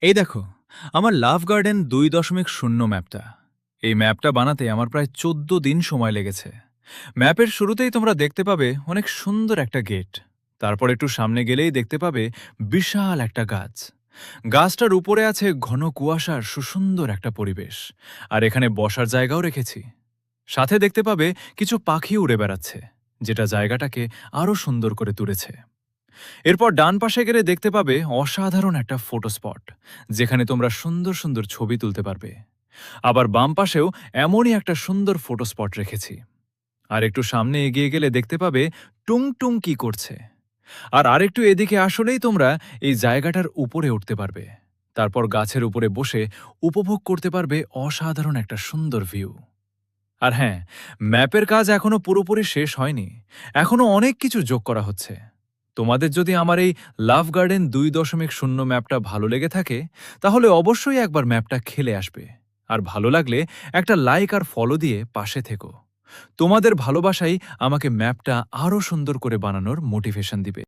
এই দেখো, আমার লাভ গার্ডেন ২.০ ম্যাপটা। এই ম্যাপটা বানাতে আমার প্রায় ১৪ দিন সময় লেগেছে। ম্যাপের শুরুতেই তোমরা দেখতে পাবে অনেক সুন্দর একটা গেট। তারপর একটু সামনে গেলেই দেখতে পাবে বিশাল একটা গাছ। গাছটার উপরে আছে ঘন কুয়াশার সুসুন্দর একটা পরিবেশ। আর এখানে বসার জায়গাও রেখেছি। সাথে দেখতে পাবে কিছু পাখি উড়ে বেড়াচ্ছে, যেটা জায়গাটাকে আরও সুন্দর করে তুলেছে। এরপর ডান পাশে গেলে দেখতে পাবে অসাধারণ একটা ফটো স্পট, যেখানে তোমরা সুন্দর সুন্দর ছবি তুলতে পারবে। আবার বাম পাশেও এমনই একটা সুন্দর ফটো স্পট রেখেছি। আর একটু সামনে এগিয়ে গেলে দেখতে পাবে টুং টুং কি করছে। আর আরেকটু এদিকে আসলেই তোমরা এই জায়গাটার উপরে উঠতে পারবে। তারপর গাছের উপরে বসে উপভোগ করতে পারবে অসাধারণ একটা সুন্দর ভিউ। আর হ্যাঁ, ম্যাপের কাজ এখনো পুরোপুরি শেষ হয়নি। এখনো অনেক কিছু যোগ করা হচ্ছে। তোমাদের যদি আমার এই লাভ গার্ডেন ২.০ ম্যাপটা ভালো লেগে থাকে, তাহলে অবশ্যই একবার ম্যাপটা খেলে আসবে। আর ভালো লাগলে একটা লাইক আর ফলো দিয়ে পাশে থেকো। তোমাদের ভালোবাসাই আমাকে ম্যাপটা আরও সুন্দর করে বানানোর মোটিভেশন দিবে।